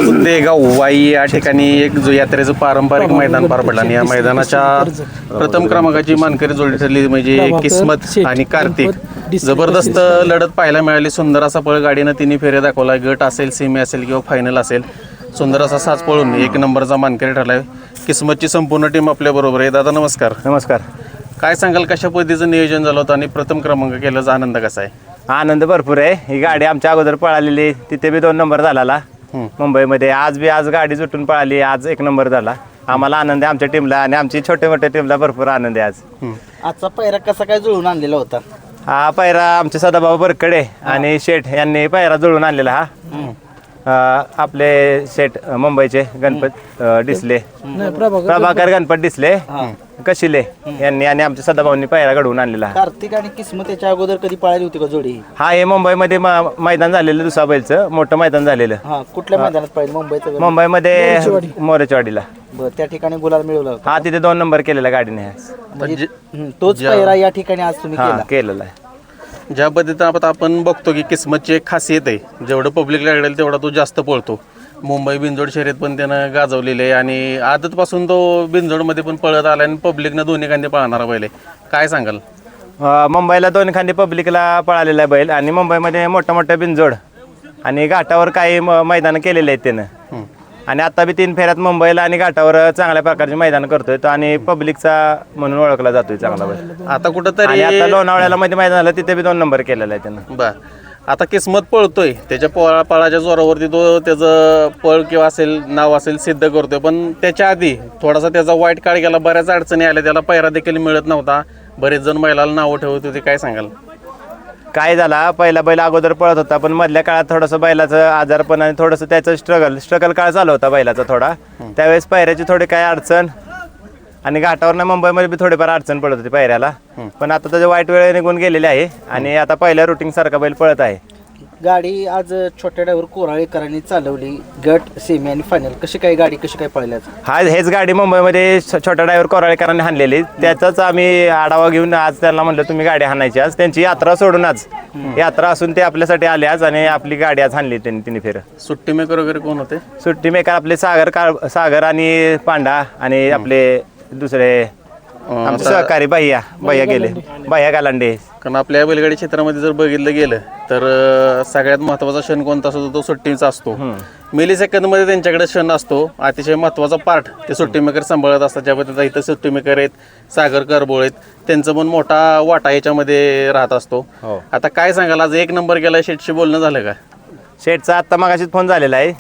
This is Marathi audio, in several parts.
देगाव वाई या ठिकाणी एक जो यात्रेचं पारंपरिक मैदान पार पडलं आणि या मैदानाच्या प्रथम क्रमांकाची मानकरी जोडी ठरली म्हणजे किस्मत आणि कार्तिक. जबरदस्त लढत पाहायला मिळाली. सुंदर असा पळ गाडीनं तिन्ही फेऱ्या दाखवला. गट असेल, सेमी असेल किंवा फायनल असेल, सुंदर असा साज पळून एक नंबरचा मानकरी ठरलाय. किस्मतची संपूर्ण टीम आपल्या बरोबर आहे. दादा नमस्कार. नमस्कार. काय सांगाल, कशा पद्धतीचं नियोजन झालं होतं आणि प्रथम क्रमांक केल्याचा आनंद कसा आहे? आनंद भरपूर आहे. ही गाडी आमच्या अगोदर पळालेली, तिथे बी 2 नंबर झाला मुंबईमध्ये. आज गाडी सुटून पळाली, आज 1 नंबर झाला. आम्हाला आनंद आहे आमच्या टीमला आणि आमची छोट्या मोठ्या टीमला भरपूर आनंद आहे. आजचा पायरा कसा काय जुळून आणलेला होता? हा पायरा आमचे सदाभाऊ बरकडे आणि शेठ यांनी पायरा जुळून आणलेला. आपले शेठ मुंबईचे गणपत डिसले, प्रभाकर गणपत डिसले कशिले यांनी आणि आमच्या सदाभाऊंनी पायरा घडवून आणलेला. कार्तिक आणि किस्मत याच्या अगोदर कधी पळाली होती का जोडी? हा हे मुंबईमध्ये मैदान झालेलं, दुसरा बैलचं मोठं मैदान झालेलं. हा, कुठल्या मैदानात पळाली? मुंबईचं? मुंबईमध्ये मोरेचवाडीला. बरं, त्या ठिकाणी गुलाल मिळवला होता. हा, तिथे 2 नंबर केलेला गाडीने. म्हणजे तोच पायरा या ठिकाणी आज तुम्ही केलेला आहे. ज्या पद्धतीनं आता आपण बघतो की किस्मतची एक खासियत आहे, जेवढं पब्लिकला घडेल तेवढा तो जास्त पळतो. मुंबई बिनजोड शर्यत पण त्यानं गाजवलेली आहे आणि आदतपासून तो बिनजोडमध्ये पण पळत आला आणि पब्लिकनं दोन्ही खांदे पळणारा बैल आहे. काय सांगाल? मुंबईला 2 खांदे पब्लिकला पळालेला आहे बैल आणि मुंबईमध्ये मोठ्या बिनजोड आणि घाटावर काही मैदान केलेले आहेत त्यानं. आणि आता बी 3 फेऱ्यात मुंबईला आणि घाटावर चांगल्या प्रकारचे मैदान करतोय तो आणि पब्लिकचा म्हणून ओळखला जातोय चांगला बैल. आता कुठंतरी आता लोणावळ्याला मध्ये मैदान झालं, तिथे बी 2 नंबर केलेला आहे त्यानं. बर, आता किस्मत पळतोय, त्याच्या पळाच्या जोरावरती तो त्याचं पळ किंवा असेल नाव असेल सिद्ध करतोय. पण त्याच्या आधी थोडासा त्याचा वाईट काळ गेला, बऱ्याच अडचणी आल्या, त्याला पैरा देखील मिळत नव्हता. बरेच जण बैलाला नावं ठेवत होते. काय सांगाल? काय झाला, पहिला बैल अगोदर पळत होता पण मधल्या काळात थोडंसं बैलाचं आजारपण आणि थोडंसं त्याचं स्ट्रगल काळ चालू होता बैलाचा थोडा. त्यावेळेस पायऱ्याची थोडी काय अडचण आणि घाटावर ना मुंबईमध्ये बी थोडीफार अडचण पडत होती पायऱ्याला. पण आता त्याची वाईट वेळ निघून गेलेली आहे आणि आता पहिल्या रुटीन सारखा बैल पळत आहे. गाडी आज छोट्या ड्रायव्हर कोराळेकरांनी चालवली. गट, सेमी आणि फायनल कशी काय गाडी कशी काय पळल्याच? हेच गाडी मुंबईमध्ये छोटा ड्रायव्हर कोराळेकरांनी हाणलेली. त्याचाच आम्ही आढावा घेऊन आज त्यांना म्हणलं तुम्ही गाडी हाणायची. आज त्यांची यात्रा सोडून आज यात्रा असून ते आपल्यासाठी आले आज आणि आपली गाडी आज हाणली त्यांनी 3 फेर. सुट्टी मेकर वगैरे कोण होते? सुट्टी मेकर आपले सागर आणि पांडा आणि आपले दुसरे आमचे सहकारी भैया गेले, भैया गालांडे. कारण आपल्या बैलगाडी क्षेत्रामध्ये जर बघितलं गेलं तर सगळ्यात महत्त्वाचा क्षण कोणता असतो तो सुट्टीचा असतो. मिली सेकंदमध्ये त्यांच्याकडे क्षण असतो. अतिशय महत्त्वाचा पार्ट ते सुट्टी मेकर सांभाळत असतात. ज्या पद्धतीनं इथं सुट्टी मेकर आहेत, सागर करबोळ आहेत, त्यांचं पण मोठा वाटा याच्यामध्ये राहत असतो. आता काय सांगाल, आज 1 नंबर केला, शेटशी बोलणं झालं का? शेठचा आत्ता मगाशीच फोन झालेला आहे.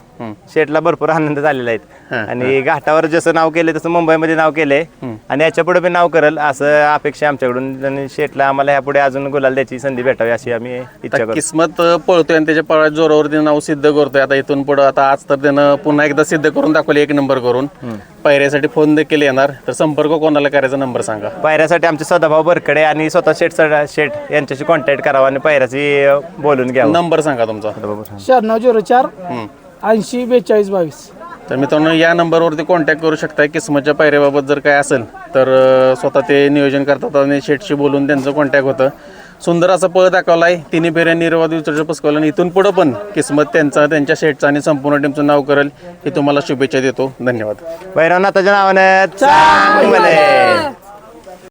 शेठला भरपूर आनंद झालेला आहे आणि घाटावर जसं नाव केलंय तसं मुंबईमध्ये नाव केलंय आणि याच्या पुढे पण नाव करेल असं अपेक्षा आमच्याकडून. आणि शेठला आम्हाला ह्यापुढे अजून गुलाल द्यायची संधी भेटावी अशी आम्ही इच्छा करतो. किस्मत पळतोय आणि त्याच्या पळाच्या जोरावरती नाव सिद्ध करतोय. आता इथून पुढे आता आज तर त्यानं पुन्हा एकदा सिद्ध करून दाखवले 1 नंबर करून. पायऱ्यासाठी फोन देखील येणार, तर संपर्क कोणाला करायचा नंबर सांगा? पायऱ्यासाठी आमचे सदाभाऊ बरकडे आणि स्वतः शेठ यांच्याशी कॉन्टॅक्ट करावा आणि पायऱ्याची बोलून घ्यावं. नंबर सांगा तुमचा. 9604 80 42 22. तर मित्रांनो, या नंबरवरती कॉन्टॅक्ट करू शकता. किस्मतच्या पायऱ्याबाबत जर काय असेल तर स्वतः ते नियोजन करतात आणि शेटशी बोलून त्यांचं कॉन्टॅक्ट होतं. सुंदर असं पळ दाखवला आहे. 3 फेऱ्या निर्वाद विचार पसकवलं आणि इथून पुढं पण किस्मत त्यांच्या शेटचं आणि संपूर्ण टीमचं नाव करेल ही तुम्हाला शुभेच्छा देतो. धन्यवाद. भैरवनाथाच्या नावाने चांगले.